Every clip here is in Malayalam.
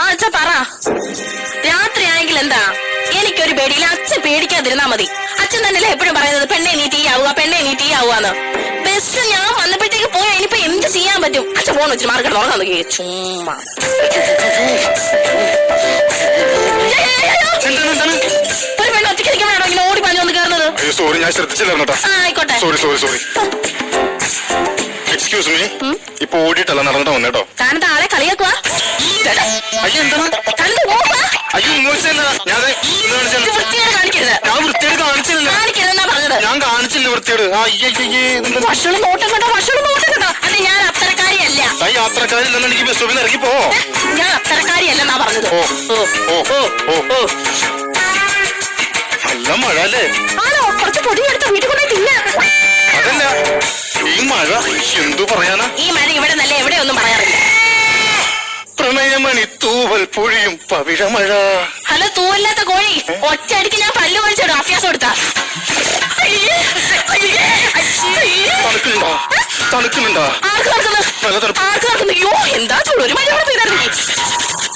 അച്ഛൻ പറ. രാത്രി ആയെങ്കിൽ എന്താ, എനിക്കൊരു പേടിയില്ല. അച്ഛൻ പേടിക്കാതിരുന്നാ മതി. അച്ഛൻ തന്നെയല്ലേ എപ്പോഴും പറയുന്നത് പെണ്ണെ നീ തീ ആവുക, പെണ്ണെ നീ തീ ആവുകന്ന്. ബസ് ഞാൻ വന്നപ്പോഴത്തേക്ക് പോയാ ഇനിയിപ്പോ എന്ത് ചെയ്യാൻ പറ്റും? അച്ഛൻ ഫോൺ വെച്ചിട്ട് മാർക്കറ്റ് തുറക്കാൻ നോക്കി. ചുമ്മാ ഒരു പെണ്ണ് ഒറ്റയ്ക്ക് ഇരിക്കുമ്പോഴാണോ ഇങ്ങനെ ഓടി പാഞ്ഞു വന്ന് കയറുന്നത്? സോറി, ഞാൻ ശ്രദ്ധിച്ചില്ലായിരുന്നു. ആയിക്കോട്ടെ. Sorry sorry sorry. Excuse me. ഇപ്പൊ ഓടിയിട്ടല്ല നടന്നിട്ട് വന്നേട്ടോ. താനെന്താ ആളെ കളിയാക്കുവാ? അയ്യോ എന്താണ്? അയ്യോ മോശമല്ല. ഞാൻ വൃത്തിയോട് കാണിക്കരുത്. ഞാൻ വൃത്തിയോട് കാണിച്ചില്ല. കാണിക്കരുതെന്നാ പറഞ്ഞത്. ഞാൻ കാണിച്ചില്ല വൃത്തിയോട്. ഭക്ഷണം നോട്ടം കണ്ടോ, ഭക്ഷണം നോട്ടം കണ്ടോ? അത് ഞാൻ അത്തരക്കാരിയല്ല. യാത്രക്കാരില്ലെന്ന് എനിക്ക് ബസ് സ്റ്റോപ്പിൽ ഇറങ്ങി പോവോ? ഞാൻ അത്തരക്കാരിയല്ലെന്നാ പറഞ്ഞത്. നല്ല മഴ അല്ലേ? ആണോ? കുറച്ച് പൊടിയെടുത്ത് വീട്ടിൽ കൊണ്ടേ തിന്ന. അതല്ല, ഈ മഴ എന്തു പറയാനാ? ഈ മഴ ഇവിടെ നല്ല എവിടെ ഒന്നും പറയാറില്ല. പ്രണയമണി തൂവൽ പൊഴിയും പവിഴമഴ. ഹലോ, തൂവല്ലാത്ത കോഴി, ഒറ്റയടിക്ക് ഞാൻ പല്ല് കൊഴിച്ചിടും. അഭ്യാസം എടുത്താ തണുക്കുന്നുണ്ടോ? ആർക്ക് നടക്കുന്നു? അയ്യോ എന്താ ചൂട്. ഒരു മഴ പെയ്തായിരുന്നു.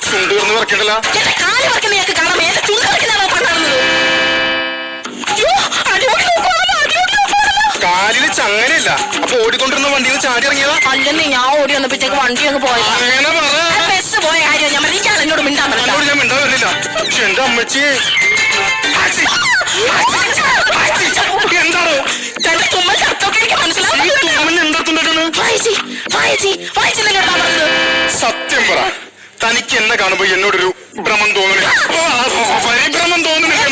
ചുണ്ട് കിടന്ന് പറക്കണ്ടല്ലോ. എന്റെ കാല് പറക്കുന്ന ഞങ്ങൾക്ക് കാണാം. എന്റെ ചുണ്ട് പറക്കുന്നതാണോ കാണുന്നത്? കാലില് ചങ്ങനയില്ല. അപ്പൊ ഓടിക്കൊണ്ടിരുന്ന വണ്ടിയിൽ ചാടി ഇറങ്ങിയതാ? അല്ലെന്നേ, ഞാൻ ഓടി വന്നപ്പോഴത്തേക്ക് വണ്ടി അങ്ങ് പോയത്. ബസ് പോയ കാര്യം ഞാൻ പറഞ്ഞാൽ എന്നോട് മിണ്ടാൻ പറ്റില്ല. ഞാൻ മിണ്ടാൻ പറ്റില്ല. പക്ഷെ എന്റെ അമ്മച്ചി എന്താണോ തുമ്മൽ ശബ്ദമൊക്കെ എനിക്ക് മനസ്സിലാവുന്നു. എന്തെടുത്തുണ്ടാണ്? സത്യം പറ, തനിക്ക് എന്നെ കാണുമ്പോ എന്നോടൊരു ഭ്രമം തോന്നുന്നില്ല? പരിഭ്രമം തോന്നുന്നില്ല.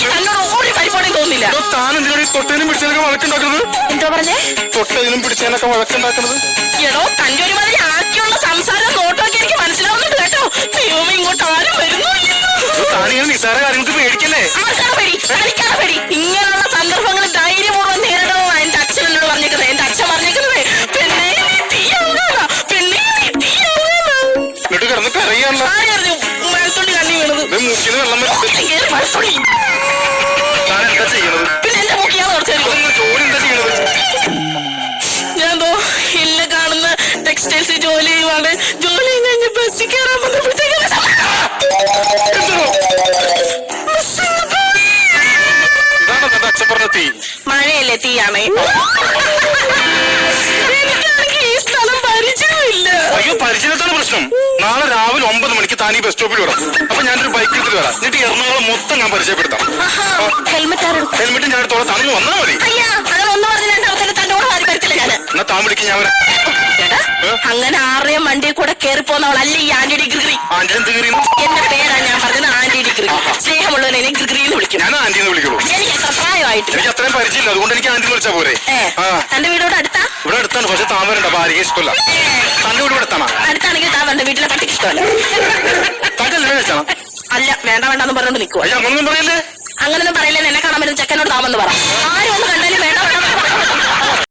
ഒരു പരിപാടിയും തോന്നില്ല. താൻ എന്തിനാണ് ഈ തൊട്ടതിനും പിടിച്ചതിനൊക്കെ വഴക്കുണ്ടാക്കുന്നത്? എന്താ പറഞ്ഞേ? തൊട്ടതിനും പിടിച്ചതിനൊക്കെ വഴക്കുണ്ടാക്കുന്നത്? എടോ, തന്റെ ഒരുമാതിരി ആക്കിയുള്ള സംസാരം നോട്ടമൊക്കെ എനിക്ക് മനസ്സിലാവുന്നുണ്ട് കേട്ടോ. ദൈവമേ, ഇങ്ങോട്ട് ആരും വരുന്നു. താനിങ്ങനെ നിസ്സാര കാര്യങ്ങൾക്ക് പേടിക്കല്ലേ? ആർക്കാണ് പേടി? തനിക്കാണ് പേടി. ഇങ്ങനെയുള്ള സന്ദർഭങ്ങളിൽ ധൈര്യപൂർവ്വം നേരിടണോ എന്റെ അച്ഛൻ എന്നോട് പറഞ്ഞേക്കുന്നത്. എന്റെ അച്ഛൻ പറഞ്ഞേക്കുന്നത് പെണ്ണെ നീ തീയാവുക, പെണ്ണെ നീ തീയാവുക. എന്നിട്ട് കിടന്ന് കരയാണല്ലോ. ആരറിഞ്ഞു മഴത്തുള്ളി കണ്ണി വീണത്? മൂക്കിന് വെള്ളം മഴത്തുള്ളി. താൻ എന്താ ചെയ്യണത്? പിന്നെ എന്റെ മൂക്കിയാണ് കുറച്ച് ജോലി എന്താ ചെയ്യണത്? ഞാനോ ഇല്ല കാണുന്ന ടെക്സ്റ്റൈൽസ് ജോലി ചെയ്യുവാണ്. ജോലി കഴിഞ്ഞ് ബസ്സിൽ കയറാൻ വന്നപ്പോഴത്തേക്ക് അച്ഛൻ പറഞ്ഞ തീ മഴയല്ലേ, തീയാണ്. എനിക്കാണെങ്കിൽ ഈ സ്ഥലം പരിചയമില്ല. അയ്യോ, പരിചയത്താണ് പ്രശ്നം. നാളെ രാവിലെ 9 മണിക്ക് താൻ ഈ ബസ് സ്റ്റോപ്പിൽ വരാം. അപ്പൊ ഞാനൊരു ബൈക്ക് എടുത്തിട്ട് വരാം. എന്നിട്ട് എറണാകുളം മൊത്തം ഞാൻ പരിചയപ്പെടുത്താം. ഹെൽമെറ്റ് ഞാൻ എടുത്തോളാം. താനൊന്ന് വന്നാ മതി. എന്നാ താൻ വിളിക്കും, ഞാൻ വരാം. അങ്ങനെ ആരെയും വണ്ടി കൂടെ കയറി പോന്നവളല്ല ഈ ആന്റി ഡിഗ്രി. ആന്റി എന്ത് കയറി? എന്റെ പേരാ ഞാൻ പറഞ്ഞത്, ആന്റി ഡിഗ്രി. സ്നേഹമുള്ളവനെ ഡിഗ്രി എന്ന് വിളിക്കും. ഞാൻ ആന്റിന്ന് വിളിക്കുള്ളൂ. എനിക്ക് എത്ര പ്രായമായിട്ട് എനിക്ക് അത്രയും പരിചയമില്ല. അതുകൊണ്ട് എനിക്ക് ആന്റി വിളിച്ചാ പോരെ? തന്റെ വീടോട് അടുത്താ? ഇവിടെ അടുത്താണ്, പക്ഷെ താൻ വരണ്ട. അപ്പൊ ആരെയും ഇഷ്ടമല്ല. തന്റെ വീട് അടുത്താണ്. അടുത്താണെങ്കിൽ താൻ വരണ്ട. വീട്ടിലെ പട്ടിക്ക് ഇഷ്ടമല്ല. തന്റെ വെച്ചാണ്? അല്ല, വേണ്ട വേണ്ടെന്ന് പറഞ്ഞോണ്ട് നിൽക്കുവോ? അങ്ങനൊന്നും പറയല്ലേ. അങ്ങനൊന്നും പറയില്ലേ. എന്നെ കാണാൻ വരുന്ന ചെക്കനോട് താമെന്ന് പറ. ആരും ഒന്ന്